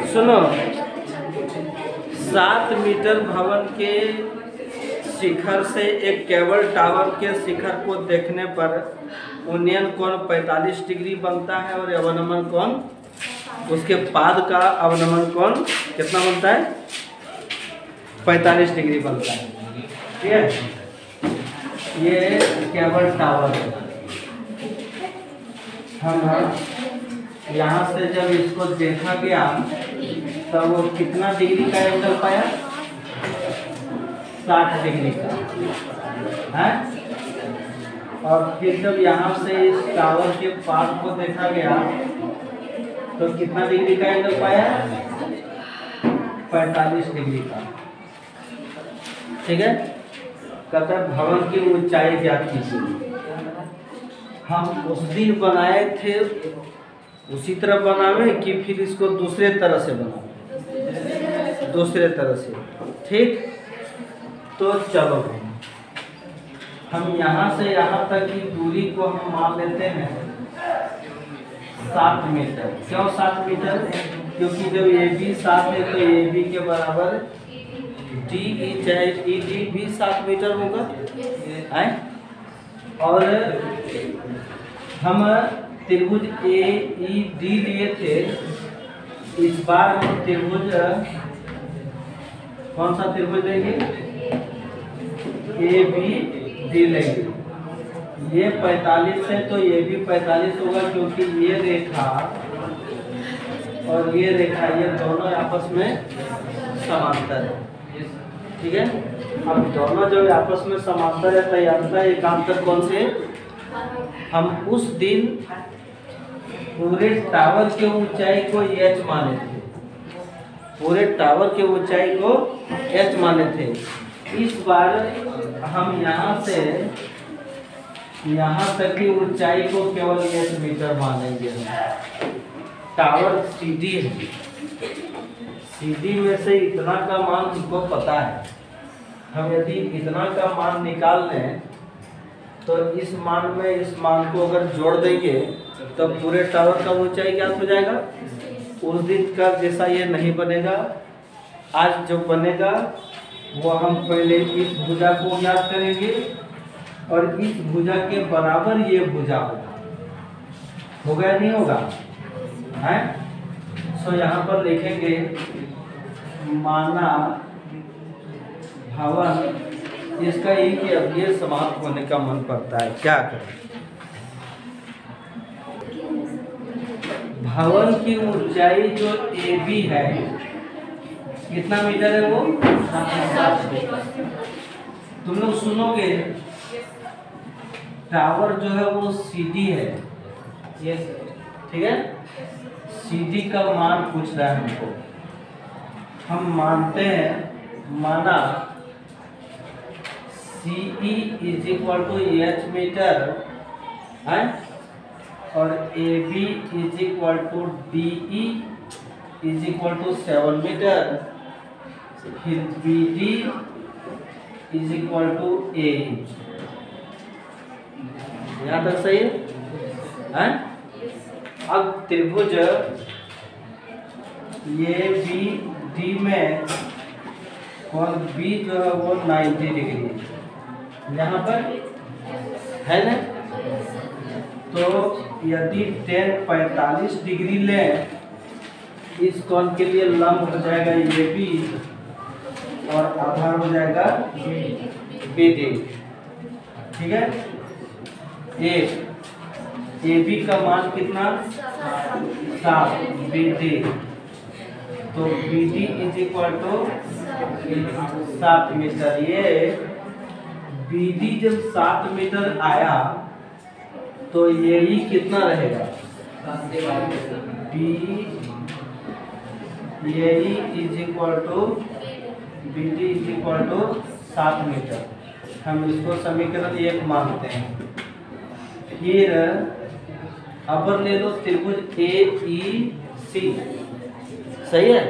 सुनो, 7 मीटर भवन के शिखर से एक केबल टावर के शिखर को देखने पर उन्नयन कोण 45 डिग्री बनता है और अवनमन कोण, उसके पाद का अवनमन कोण कितना बनता है? 45 डिग्री बनता है। ठीक है, ये केबल टावर है। हम यहाँ से जब इसको देखा गया तब वो कितना डिग्री का एंगल पाया? 60 डिग्री का है। और फिर जब यहाँ से इस टावर के पाद को देखा गया तो कितना डिग्री का एंगल पाया? 45 डिग्री का। ठीक है, कहता है भवन की ऊंचाई ज्ञात कीजिए। हम उस दिन बनाए थे उसी तरह बनावे कि फिर इसको दूसरे तरह से बनावे? दूसरे तरह से। ठीक, तो चलो हम यहाँ से यहाँ तक की दूरी को हम मान लेते हैं 7 मीटर। क्यों 7 मीटर? क्योंकि जब ए बी 7 है तो ए बी के बराबर डी ई चाहे ई डी भी 7 मीटर होगा है। और हम त्रिभुज ए ई डी लिए थे, इस बार हम त्रिभुज कौन सा त्रिभुज लेंगे? ए बी डी लेंगे। ये 45 है तो ये भी 45 होगा, क्योंकि ये रेखा और ये रेखा ये दोनों आपस में समांतर है। ठीक है, अब दोनों जो आपस में समांतर है तो अंतर एकांतर कौन से? हम उस दिन पूरे टावर की ऊंचाई को h माने थे, पूरे टावर की ऊंचाई को h माने थे। इस बार हम यहाँ से यहाँ तक की ऊंचाई को केवल h मीटर मानेंगे। टावर सीधी है, सीधी में से इतना का मान हमको पता है। हम यदि इतना का मान निकाल लें तो इस मान में इस मान को अगर जोड़ देंगे तो पूरे टावर का ऊंचाई क्या हो जाएगा? उस दिन का जैसा ये नहीं बनेगा, आज जो बनेगा वो हम पहले इस भुजा को याद करेंगे और इस भुजा के बराबर ये भुजा होगा या नहीं होगा है? सो यहाँ पर लिखेंगे माना भवन, इसका ये कि अब ये समाप्त होने का मन पड़ता है, क्या करें? भवन की ऊंचाई जो ए बी है कितना मीटर है? वो 7 मीटर। तुम लोग सुनोगे टावर जो है वो सीधी है, ये ठीक है, सीधी का मान पूछ रहा है हमको। हम मानते हैं, माना CE is equal to h metre है और AB is equal to DE is equal to 7 metre, फिर BD is equal to A। यहाँ तक सही है? अब त्रिभुज ये BD में कोण B जो है वो 90 डिग्री यहाँ पर है ना। तो यदि tan 45 डिग्री लें, इस कोण के लिए लंब हो जाएगा AB और आधार हो जाएगा BD। ठीक है, AB का मान कितना? 7, BD तो BD is equal to 7 metre. ये BD जब 7 मीटर आया तो ये ही कितना रहेगा? ये is equal to BD is equal to 7 metre. हम इसको समीकरण 1 मानते हैं। फिर अपर ले लो त्रिभुज AEC, सही है?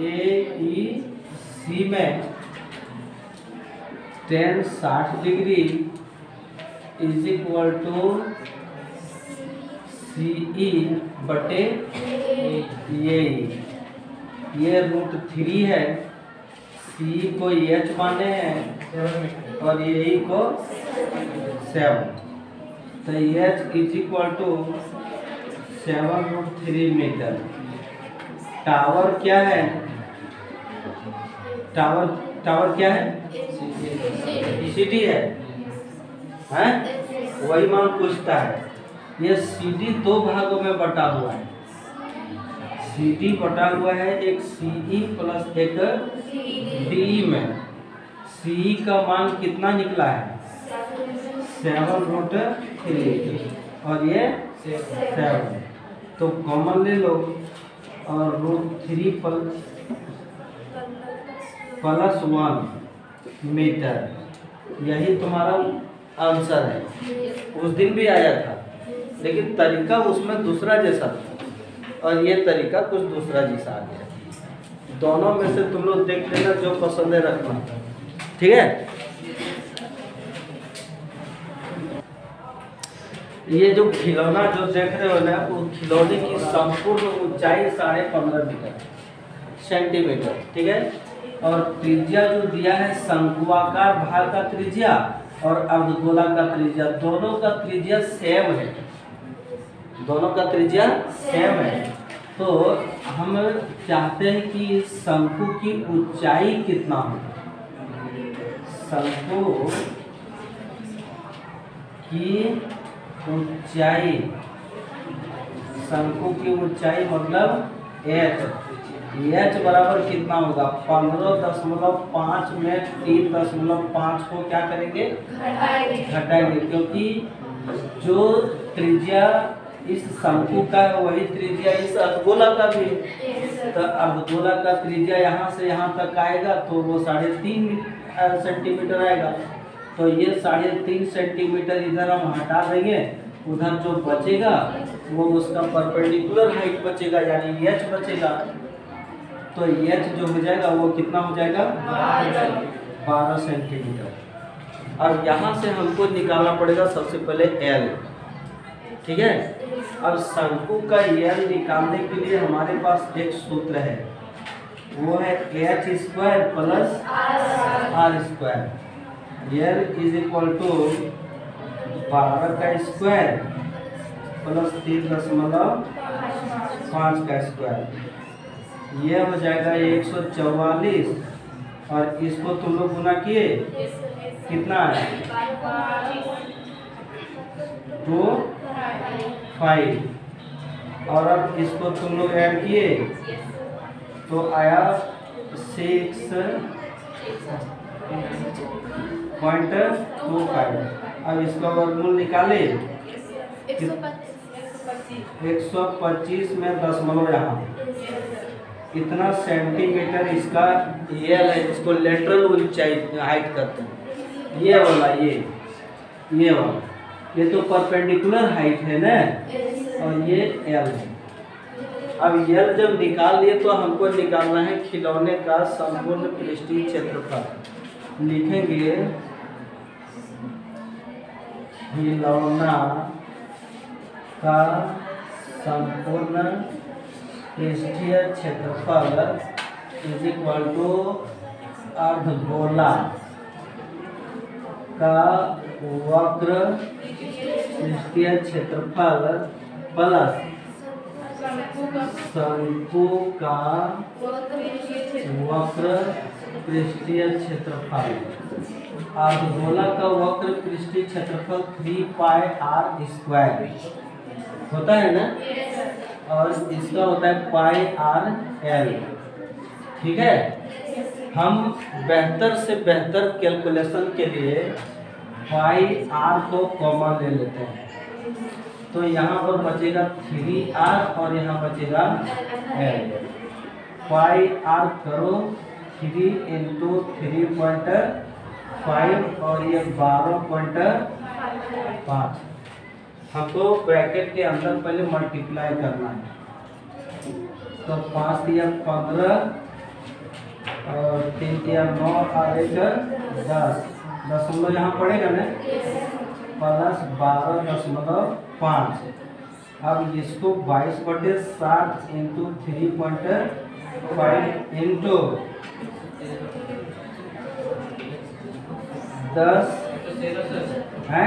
AEC में tan 60 degree is equal to CE बटे ये √3 है। CE को H माने हैं और ये को 7, तो H is equal to 7√3 metre. Tower क्या है? टावर क्या है? CD है, हैं? वही मान पूछता है। ये CD 2 भागों में बटा हुआ है। CD बटा हुआ है एक CE प्लस एक DE में। CE का मान कितना निकला है? 7√3 और ये 7, तो कॉमन ले लो और √3 प्लस 1 मीटर, यही तुम्हारा आंसर है। उस दिन भी आया था लेकिन तरीका उसमें दूसरा जैसा था और ये तरीका कुछ दूसरा जैसा आ गया। दोनों में से तुम लोग देख लेना जो पसंद है रखना, ठीक है। ये जो खिलौना जो देख रहे हो ना, वो खिलौने की संपूर्ण ऊंचाई 15.5 सेंटीमीटर, ठीक है। और त्रिज्या जो दिया है शंकुआकार भाग का त्रिज्या और अर्धगोला का त्रिज्या, दोनों का त्रिज्या सेम है, दोनों का त्रिज्या सेम है। तो हम चाहते हैं कि शंकु की ऊंचाई कितना हो। शंकु की ऊंचाई, शंकु की ऊंचाई मतलब H बराबर कितना होगा? 15.5 में 3.5 को क्या करेंगे? घटाएंगे, क्योंकि जो त्रिज्या इस शंकु का है वही त्रिज्या इस अर्धगोला का भी है। तो अर्धगोला का त्रिज्या यहाँ से यहाँ तक आएगा तो वो 3.5 सेंटीमीटर आएगा। तो ये 3.5 सेंटीमीटर इधर हम हटा देंगे, उधर जो बचेगा वो उसका परपेंडिकुलर हाइट बचेगा, यानी H बचेगा। तो H जो हो जाएगा वो कितना हो जाएगा? 12 सेंटीमीटर। अब यहाँ से हमको निकालना पड़ेगा सबसे पहले L, ठीक है। अब शंकु का L निकालने के लिए हमारे पास एक सूत्र है, वो है H² plus R²। L is equal to 12 का स्क्वायर प्लस 3.5 का स्क्वायर, ये हो जाएगा 144। और इसको तुम लोग गुना किए कितना है? 5। और अब इसको तुम लोग ऐड किए तो आया 6.25। अब इसका वर्गमूल निकाले 125 में दशमलव यहाँ, इतना सेंटीमीटर इसका L है, इसको लेटरल ऊंचाई हाइट करते हैं। ये वाला ये वाला ये तो परपेंडिकुलर हाइट है ना, और ये L है। अब L जब निकाल लिए तो हमको निकालना है खिलौने का संपूर्ण पृष्ठीय क्षेत्रफल। लिखेंगे खिलौना का संपूर्ण पृष्ठीय क्षेत्रफल इज इक्वल टू अर्धगोला का वक्र पृष्ठीय क्षेत्रफल प्लस शंकु का वक्र पृष्ठीय क्षेत्रफल। अर्धगोला का वक्र पृष्ठीय क्षेत्रफल 3πr² होता है ना, और इसका होता है πrl, ठीक है। हम बेहतर से बेहतर कैलकुलेशन के लिए πr को कॉमन ले लेते हैं, तो यहाँ पर बचेगा 3r और यहाँ बचेगा l। πr करो 3 × 3.5 और ये 12.5। हमको ब्रैकेट के अंदर पहले मल्टीप्लाई करना है, तो 5 दिया 15 और 3 दिया 9 और 1 10, दशमलव यहाँ पड़ेगा ना, प्लस 12.5 अब इसको 22/7 इंटू 3.5 इंटू 10 है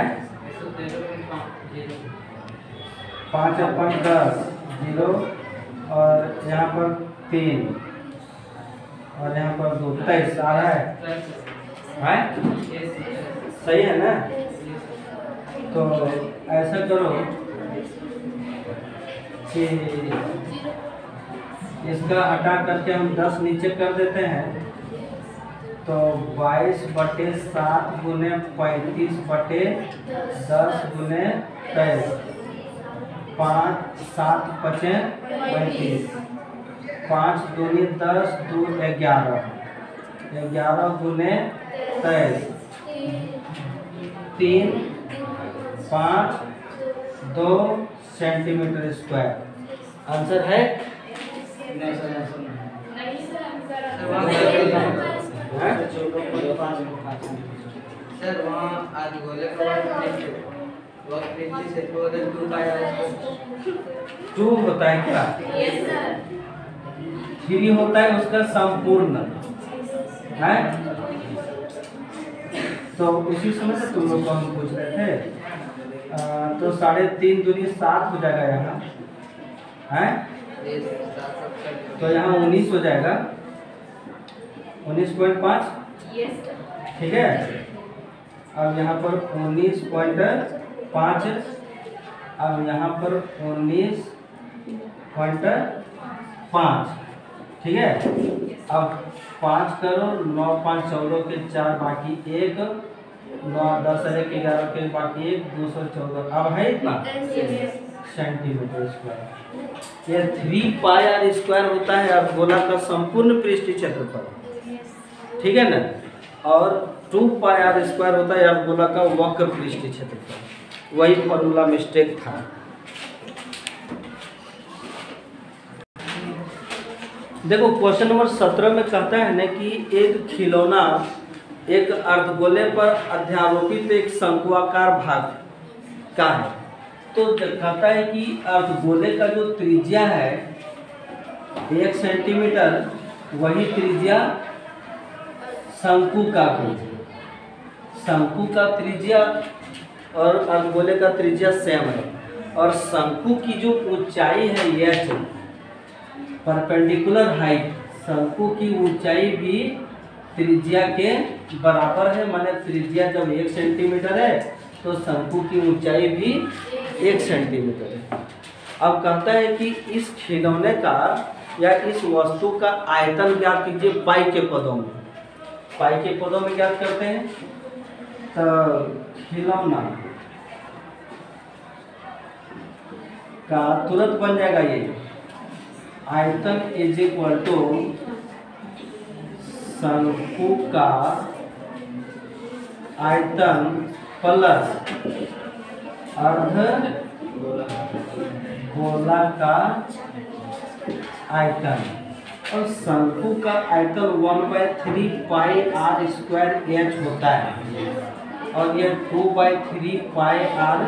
5/10 0 और यहाँ पर 3 और यहाँ पर 2 23 आ रहा है सही है ना। तो ऐसा करो कि इसका हटा करके हम 10 नीचे कर देते हैं, तो 22/7 गुने 35/10 गुने 23 5 7 5 35 5 दूनी 10 2 11 11 गुने 23 3 5 2 सेंटीमीटर स्क्वायर आंसर है। सर वहाँ आज गोले का से 2 होता है क्या? 3 होता है उसका संपूर्ण है। तो उसी समय से तुम लोग को हम पूछ रहे थे। तो 3.5 दूनी 7 हो जाएगा यहाँ है, तो यहाँ 19 हो जाएगा 19.5 ठीक है। अब यहाँ पर 19.5 अब यहाँ पर 19.5 ठीक है। अब 5 करो 9 5 14 के 4 बाकी 1 9 10 1 11 के बाकी 1 214 अब है इतना सेंटीमीटर स्क्वायर। ये 3πr² होता है अर्धगोला का संपूर्ण पृष्ठीय क्षेत्रफल ठीक है ना, और 2πr² होता है अर्धगोला का वक्र पृष्ठीय क्षेत्रफल। वही फॉर्मूला मिस्टेक था। देखो क्वेश्चन नंबर 17 में कहता है ना कि एक खिलौना एक अर्धगोले पर अध्यारोपित एक शंकुआकार भाग का है। तो कहता है कि अर्धगोले का जो त्रिज्या है 1 सेंटीमीटर, वही त्रिज्या शंकु का भी, शंकु का त्रिज्या और अर्धगोले का त्रिज्या सेम है। और शंकु की जो ऊंचाई है h परपेंडिकुलर हाइट, शंकु की ऊंचाई भी त्रिज्या के बराबर है। माने त्रिज्या जब 1 सेंटीमीटर है तो शंकु की ऊंचाई भी 1 सेंटीमीटर है। अब कहता है कि इस खिलौने का या इस वस्तु का आयतन ज्ञात कीजिए पाई के पदों में। पाई के पदों में ज्ञात करते हैं तो खिलौना का तुरंत बन जाएगा ये आयतन इज इक्वल टू शंकु का आयतन प्लस अर्धगोला का आयतन। और शंकु का आयतन 1/3πr² होता है और यह 2/3πr³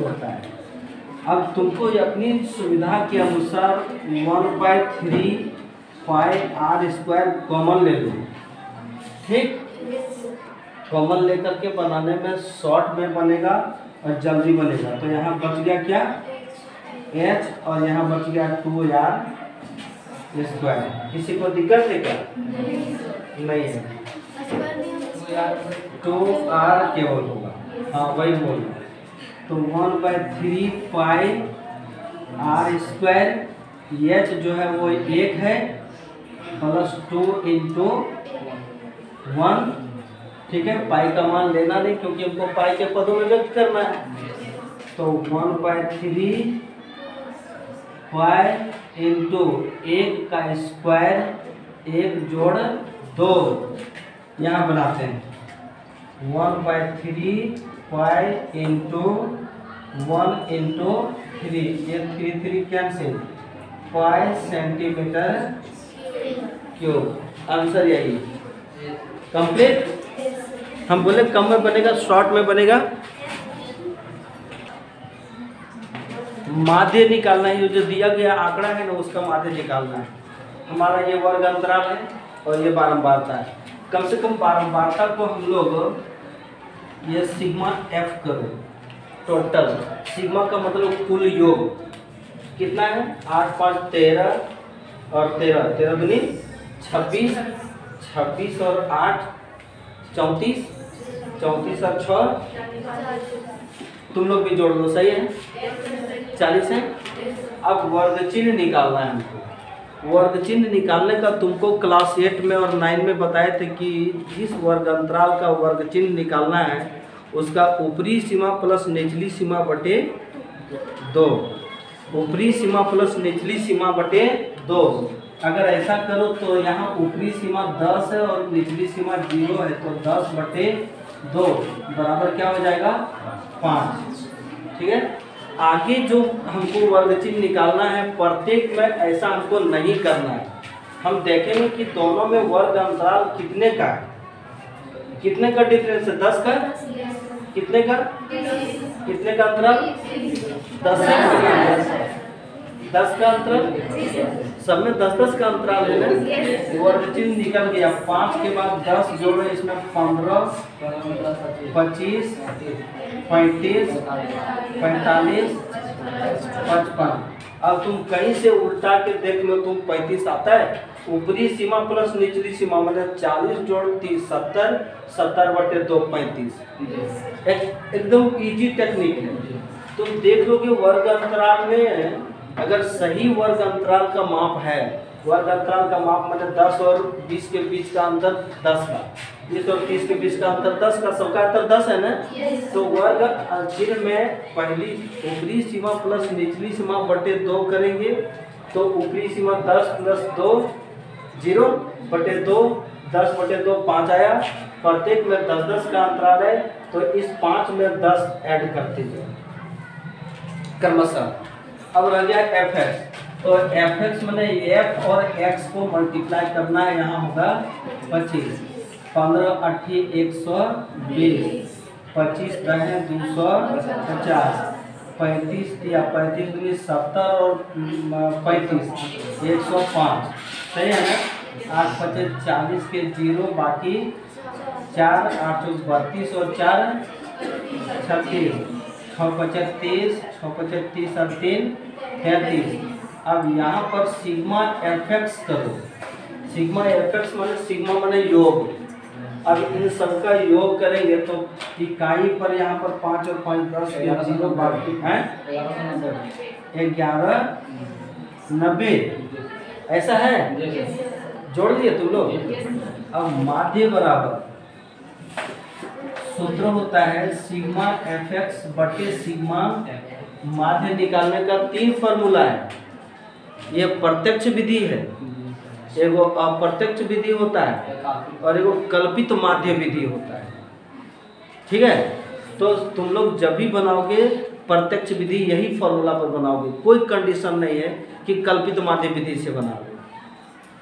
होता है। अब तुमको अपनी सुविधा के अनुसार 1/3πr² कॉमन ले लो ठीक। कॉमन लेकर के बनाने में शॉर्ट में बनेगा और जल्दी बनेगा। तो यहाँ बच गया क्या h और यहाँ बच गया 2r²। किसी को दिक्कत है क्या? नहीं है, 2r केवल होगा। हाँ वही बोल, तो 1/3πr², h जो है वो 1 है प्लस 2 इंटू 1 ठीक है। पाई का मान लेना नहीं क्योंकि हमको पाई के पदों में व्यक्त करना है। तो 1/3π इंटू 1 का स्क्वायर 1 जोड़ 2 यहाँ बनाते हैं। 1/3π इंटू 1 इंटू 3, ये 3 कैंसिल, पाई सेंटीमीटर क्यूब। आंसर यही कंप्लीट। हम बोले कम में बनेगा शॉर्ट में बनेगा। माध्य निकालना है, जो दिया गया आंकड़ा है ना उसका माध्य निकालना है। हमारा ये वर्ग अंतराल है और ये बारंबारता है। कम से कम बारंबारता को हम लोग ये सिग्मा एफ करो, टोटल सिग्मा का मतलब कुल योग कितना है, 8 5 13 और 13 13 दूनी 26, 26 और 8 34, 34 और 6 तुम लोग भी जोड़ लो, सही है 40 है। अब वर्ग चिन्ह निकालना है हमको। वर्ग चिन्ह निकालने का तुमको क्लास 8 में और 9 में बताए थे कि जिस वर्ग अंतराल का वर्ग चिन्ह निकालना है उसका ऊपरी सीमा प्लस निचली सीमा बटे 2, ऊपरी सीमा प्लस निचली सीमा बटे 2। अगर ऐसा करो तो यहाँ ऊपरी सीमा 10 है और निचली सीमा 0 है, तो 10 बटे 2 बराबर क्या हो जाएगा 5। ठीक है, आगे जो हमको वर्ग चिन्ह निकालना है प्रत्येक में ऐसा हमको नहीं करना है। हम देखेंगे कि दोनों में वर्ग अंतराल कितने का है, कितने का डिफरेंस है, 10 का, कितने का, कितने का अंतराल 10 का अंतराल, सब में 10 का अंतराल है ना। वर्ग चिन्ह निकल गया, 5 के बाद 10 जोड़ो, इसमें 15 25 35 45 55। अब तुम कहीं से उल्टा के देख लो, तुम 35 आता है, ऊपरी सीमा प्लस निचली सीमा मतलब 40 जोड़ 30 70, 70 बटे 2 35। एकदम इजी टेक्निक है। तुम देख लो कि वर्ग अंतराल में अगर सही वर्ग अंतराल का माप है, वर्ग अंतराल का माप मतलब 10 और 20 के बीच का अंतर 10 का, 20 और 30 के बीच का अंतर 10 का, सबका अंतर 10 है ना। तो वर्ग चिन्ह में पहली ऊपरी सीमा प्लस निचली सीमा बटे 2 करेंगे, तो ऊपरी सीमा 10 प्लस 2 0 बटे 2, 10 बटे 2 5 आया। प्रत्येक में 10 का अंतराल है, तो इस 5 में 10 ऐड करते जाओ क्रमशः। अब रह गया एफ एक्स, तो एफ एक्स मैंने एफ और एक्स को मल्टीप्लाई करना है। यहाँ होगा 25, 15 8 120, 25 रहे 250, 35 या 35 दूनी 70 और 35 105, सही है ना। 8 5 40 के 0 बाकी 4 8 32 और 4 36, 6 5 30, 6 5 30 और 3 33। अब यहाँ पर सिग्मा एफ एक्स करो, सिग्मा एफ एक्स माने सिग्मा माने योग। अब इन सबका योग करेंगे तो इकाई पर यहाँ पर 5 और 5 10 के 0 बाकी है 11 90, ऐसा है, जोड़ दिए तुम लोग। अब माध्य बराबर सूत्र होता है सिग्मा एफ एक्स बटे सिग्मा, माध्य निकालने का 3 फॉर्मूला है। ये प्रत्यक्ष विधि है, एगो अप्रत्यक्ष विधि होता है और एगो कल्पित माध्य विधि होता है। ठीक है, तो तुम लोग जब भी बनाओगे प्रत्यक्ष विधि यही फॉर्मूला पर बनाओगे, कोई कंडीशन नहीं है कि कल्पित माध्य विधि से बनाओगे,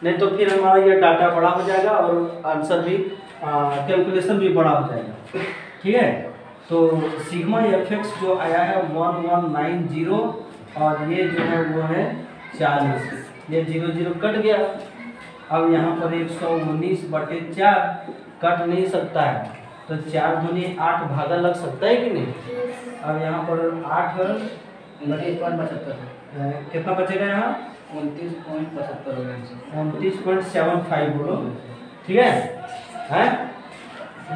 नहीं तो फिर हमारा ये डाटा बड़ा हो जाएगा और आंसर भी कैलकुलेशन भी बड़ा हो जाएगा। ठीक है, तो सिग्मा एफ एक्स जो आया है 1190 और ये जो है वो है 40, ये 0 0 कट गया। अब यहाँ पर 119 बटे 4 कट नहीं सकता है, तो 4 दूनी 8 भागा लग सकता है कि नहीं। अब यहाँ पर 8 कितना बचेगा, यहाँ 29.75 होगा, 29.75 बोलो। ठीक है, हैं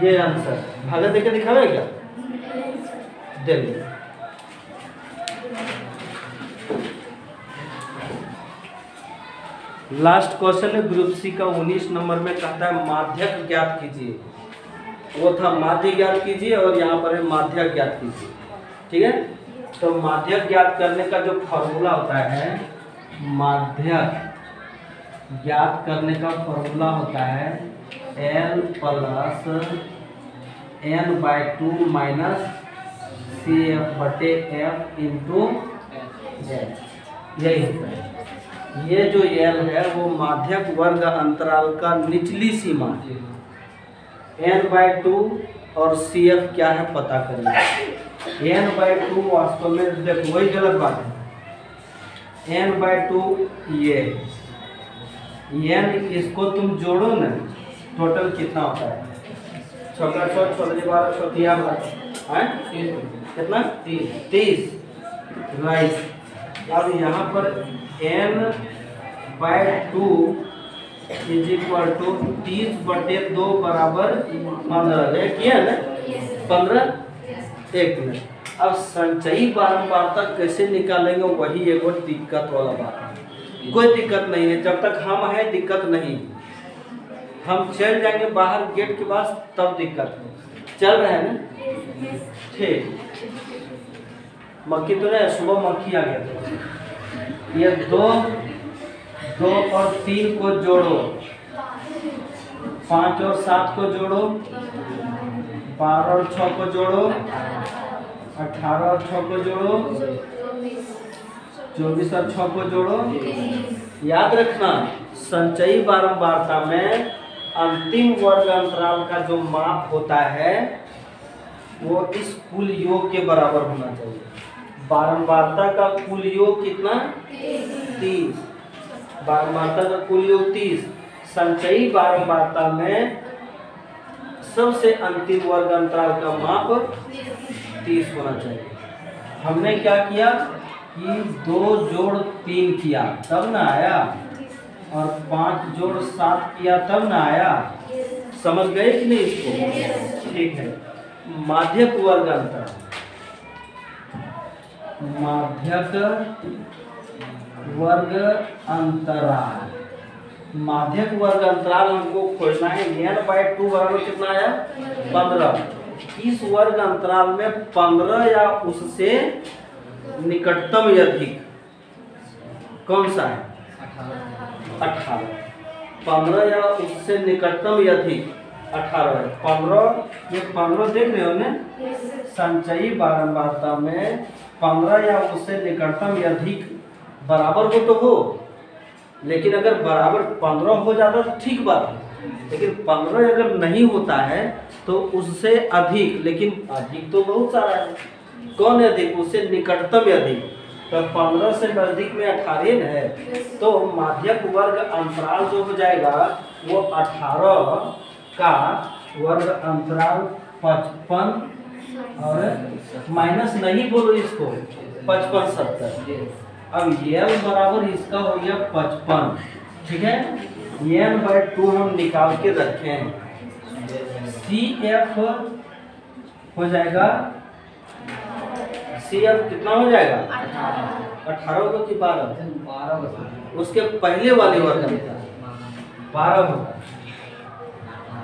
ये आंसर भागा देके दिखावे क्या, दे लो। लास्ट क्वेश्चन है ग्रुप सी का 19 नंबर में, कहता है माध्यक ज्ञात कीजिए। वो था माध्य ज्ञात कीजिए और यहाँ पर है माध्यक ज्ञात कीजिए। ठीक है, तो माध्यक ज्ञात करने का जो फॉर्मूला होता है, माध्यक ज्ञात करने का फॉर्मूला होता है L plus n/2 minus CF बटे F इंटू यही होता है। ये जो L है वो माध्यक वर्ग अंतराल का निचली सीमा, n/2 और CF क्या है पता करेंगे। n/2 वास्तव में देखो वही गलत बात है, n/2 ये n, इसको तुम जोड़ो ना, टोटल कितना होता है? 6 12 कितना? 30 राइट। अब यहाँ पर n/2 इज इक्वल टू 30/2 बराबर 15 किया ना? 15। एक मिनट, अब संचयी बारंबारता कैसे निकालेंगे वही एक और दिक्कत वाला बात है। कोई दिक्कत नहीं है, जब तक हम हैं दिक्कत नहीं। हम चल जाएंगे बाहर गेट के पास तब दिक्कत है। चल रहे हैं ना? ठीक। मक्खी तो नहीं, सुबह मक्खी आ गया था। ये 2 और 3 को जोड़ो, 5 और 7 को जोड़ो, 12 और 6 को जोड़ो, 18 और 6 को जोड़ो, 24 और 6 को जोड़ो। याद रखना, संचयी बारंबारता में अंतिम वर्ग अंतराल का जो माप होता है वो इस कुल योग के बराबर होना चाहिए। बारंबारता का कुल योग कितना? 30। बारंबारता का कुल योग 30। संचयी बारंबारता में सबसे अंतिम वर्ग अंतराल का माप 30 होना चाहिए। हमने क्या किया कि 2 जोड़ 3 किया तब ना आया, और 5 जोड़ 7 किया तब ना आया। समझ गए कि नहीं इसको? ठीक है। माध्यक वर्ग अंतराल, माध्यक वर्ग अंतराल, माध्यक वर्ग अंतराल हमको खोजना है। n/2 बराबर कितना आया? 15। इस वर्ग अंतराल में 15 या उससे निकटतम या अधिक कौन सा है? 18। 15 या उससे निकटतम या अधिक 18 है। 15, ये 15 देख रहे हो ना? संचयी बारंबारता में 15 या उससे निकटतम या अधिक बराबर हो तो हो, लेकिन अगर बराबर 15 हो जाता तो ठीक बात है, लेकिन 15 अगर नहीं होता है तो उससे अधिक, लेकिन अधिक तो बहुत सारा है। कौन है अधिक? उससे निकटतम अधिक। तो 15 से नजदीक में 18 है, तो माध्यक वर्ग अंतराल जो हो जाएगा वो 18 का वर्ग अंतराल 55, और माइनस नहीं बोलो इसको, 55 70। अब n बराबर इसका हो गया 55। ठीक है, n/2 हम निकाल के रखे हैं। CF हो जाएगा, CF कितना हो जाएगा? 18 को कि 12? उसके पहले वाले वर्ग अंतराल 12 होगा।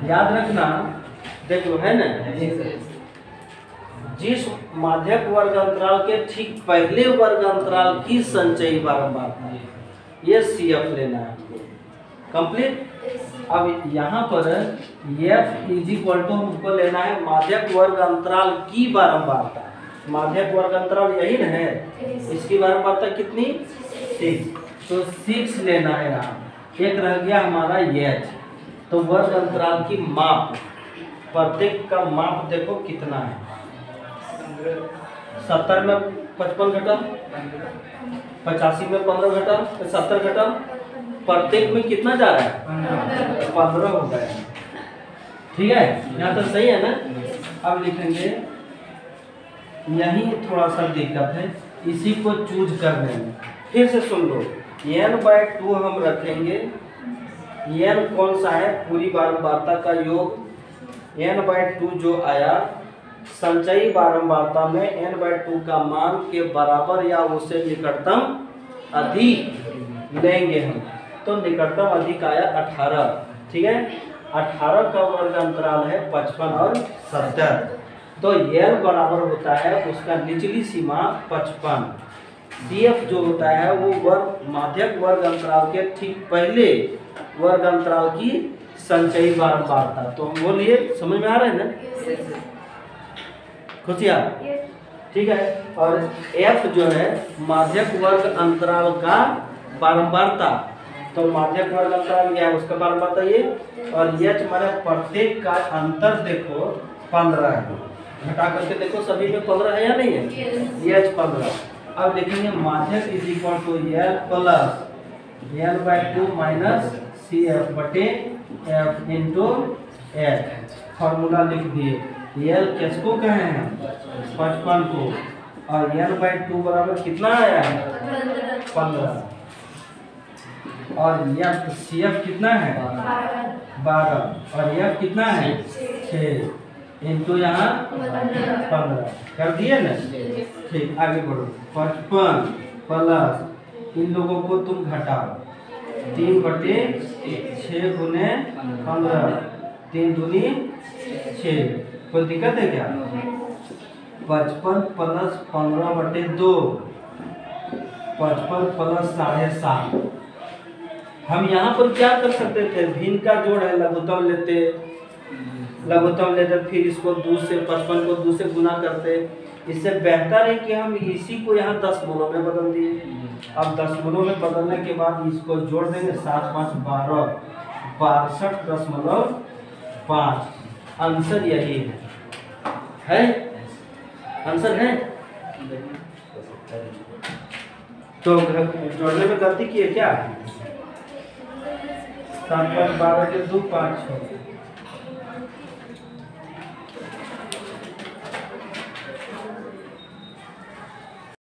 याद रखना, देखो है ना, जिस माध्यक वर्ग अंतराल के ठीक पहले वर्ग अंतराल की संचयी बारंबारता, ये CF लेना है कंप्लीट। अब यहाँ पर F इज इक्वल टू हमको लेना है माध्यक वर्ग अंतराल की बारंबारता। माध्यक वर्ग अंतराल यही ना है, इसकी बारंबारता कितनी? 6। तो 6 लेना है यहाँ। एक रह गया हमारा H। तो वर्ग अंतराल की माप, प्रत्येक का माप देखो कितना है। 70 में 55 घटा, 85 में 15 घटा, 70 घटा, प्रत्येक में कितना जा रहा है? 15 हो गया। ठीक है, यहाँ तो सही है ना? अब लिखेंगे, यही थोड़ा सा दिक्कत है इसी को चूज करने में। फिर से सुन लो, n/2 हम रखेंगे। n कौन सा है? पूरी बारंबारता का योग। n/2 जो आया संचयी बारंबारता में n/2 का मान के बराबर या उससे निकटतम अधिक लेंगे हम। तो निकटतम अधिक आया 18। ठीक है, 18 का वर्ग अंतराल है 55 और 70। तो l बराबर होता है उसका निचली सीमा 55। CF जो होता है वो वर्ग माध्यक वर्ग अंतराल के ठीक पहले वर्ग अंतराल की संचयी बारंबारता। तो हम बोलिए, समझ में आ रहा है ना? खुशिया? ठीक है। और F जो है माध्यक वर्ग अंतराल का बारंबारता। तो माध्यक वर्ग अंतराल क्या है? उसका बारंबारता ये। और H माने प्रत्येक का अंतर देखो 15 है। घटा करके देखो सभी में 15 है या नहीं है? H 15। अब लिखेंगे माध्यक is equal to L plus L/2 minus C F बटे एफ इंटू एल। फॉर्मूला लिख दिए। एल किसको कहे हैं? 55 को। और L/2 बराबर कितना आया है? 15। और एफ सी एफ कितना है? 12। और एफ कितना है? 6 इंटू यहाँ 15 कर दिए ना। ठीक, आगे बढ़ो। 55 प्लस इन लोगों को तुम घटाओ 3/6 गुने 15 3 दूनी 6। कोई दिक्कत है क्या? 55 प्लस 15/2 55 प्लस 7.5। हम यहाँ पर क्या कर सकते थे? भिन्न का जोड़ है, लघुत्तम लेते फिर इसको 2 से 55 को 2 से गुना करते। इससे बेहतर है कि हम इसी को यहाँ दशमलव में बदल दिए। अब दशमलव में बदलने के बाद इसको जोड़ देंगे 7 5 12 62.5। आंसर यही है आंसर है। तो जोड़ने में गलती की है क्या? 7 5 12 के 2 5 6